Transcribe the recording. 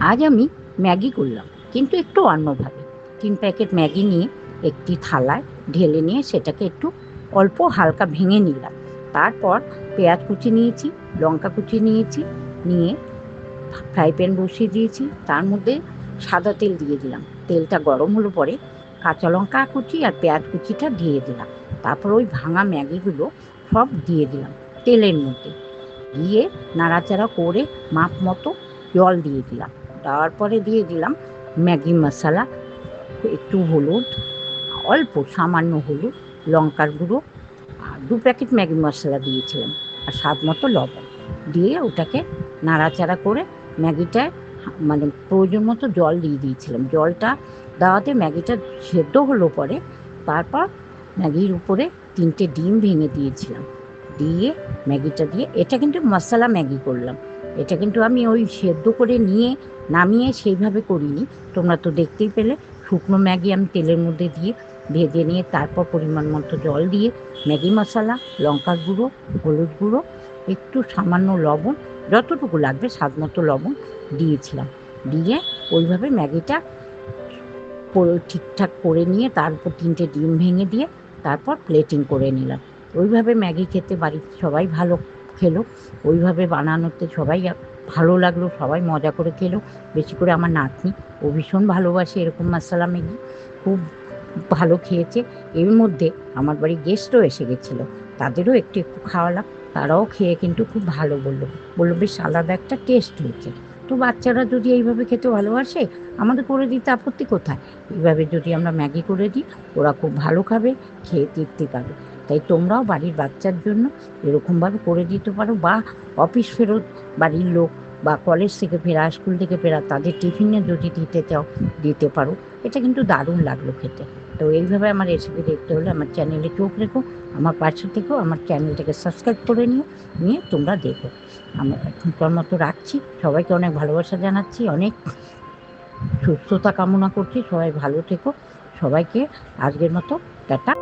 আজ আমি ম্যাগি করলাম, কিন্তু একটু অন্যভাবে। 3 প্যাকেট ম্যাগি নিয়ে একটি থালায় ঢেলে নিয়ে সেটাকে একটু অল্প হালকা ভেঙে নিলাম। তারপর পেঁয়াজ কুচি নিয়েছি, লঙ্কা কুচি নিয়েছি, নিয়ে ফ্রাই প্যান বসিয়ে দিয়েছি। তার মধ্যে সাদা তেল দিয়ে দিলাম। তেলটা গরম হলো পরে কাঁচা লঙ্কা কুচি আর পেঁয়াজ কুচিটা দিয়ে দিলাম। তারপর ওই ভাঙা ম্যাগিগুলো সব দিয়ে দিলাম তেলের মধ্যে। দিয়ে নাড়াচাড়া করে মাপ মতো জল দিয়ে দিলাম। দেওয়ার পরে দিয়ে দিলাম ম্যাগি মশলা, একটু হলুদ, অল্প সামান্য হলুদ, লঙ্কার গুঁড়ো, আর 2 প্যাকেট ম্যাগি মশলা দিয়েছিলাম, আর স্বাদ মতো লবণ দিয়ে ওটাকে নাড়াচাড়া করে ম্যাগিটায় মানে প্রয়োজন মতো জল দিয়ে দিয়েছিলাম। জলটা দেওয়াতে ম্যাগিটা সেদ্ধ হলো পরে তারপর ম্যাগির উপরে 3টে ডিম ভেঙে দিয়েছিলাম। দিয়ে ম্যাগিটা দিয়ে, এটা কিন্তু মশলা ম্যাগি করলাম। এটা কিন্তু আমি ওই সেদ্ধ করে নিয়ে নামিয়ে সেইভাবে করিনি। তোমরা তো দেখতেই পেলে শুকনো ম্যাগি আমি তেলের মধ্যে দিয়ে ভেজে নিয়ে তারপর পরিমাণ মতো জল দিয়ে ম্যাগি মশলা, লঙ্কার গুঁড়ো, হলুদ গুঁড়ো, একটু সামান্য লবণ, যতটুকু লাগবে স্বাদ মতো লবণ দিয়েছিলাম। দিয়ে ওইভাবে ম্যাগিটা ঠিকঠাক করে নিয়ে তার উপর 3টে ডিম ভেঙে দিয়ে তারপর প্লেটিং করে নিলাম। ওইভাবে ম্যাগি খেতে বাড়িতে সবাই ভালো খেলো। ওইভাবে বানানোতে সবাই ভালো লাগলো, সবাই মজা করে খেলো। বেশি করে আমার নাতনি, ও ভীষণ ভালোবাসে এরকম মশলা ম্যাগি, খুব ভালো খেয়েছে। এর মধ্যে আমার বাড়ি গেস্টও এসে গেছিলো, তাদেরও একটু একটু খাওয়ালাম। তারাও খেয়ে কিন্তু খুব ভালো বললো, বললো বেশ আলাদা একটা টেস্ট হয়েছে। তো বাচ্চারা যদি এইভাবে খেতে ভালোবাসে, আমাদের করে দিতে আপত্তি কোথায়? এইভাবে যদি আমরা ম্যাগি করে দিই, ওরা খুব ভালো খাবে, খেয়ে তৃপ্তি পাবে। তাই তোমরাও বাড়ির বাচ্চার জন্য এরকমভাবে করে দিতে পারো, বা অফিস ফেরত বাড়ির লোক বা কলেজ থেকে ফেরা, স্কুল থেকে ফেরা, তাদের টিফিনে যদি দিতে চাও দিতে পারো। এটা কিন্তু দারুণ লাগলো খেতে। তো এইভাবে আমার রেসিপি দেখতে হলে আমার চ্যানেলে চোখ রেখো, আমার পাশে থেকেও, আমার চ্যানেলটাকে সাবস্ক্রাইব করে নিয়ে তোমরা দেখো। আমার এখনকার মতো রাখছি। সবাইকে অনেক ভালোবাসা জানাচ্ছি, অনেক সুস্থতা কামনা করছি। সবাই ভালো থেকো। সবাইকে আজকের মতো টাটা।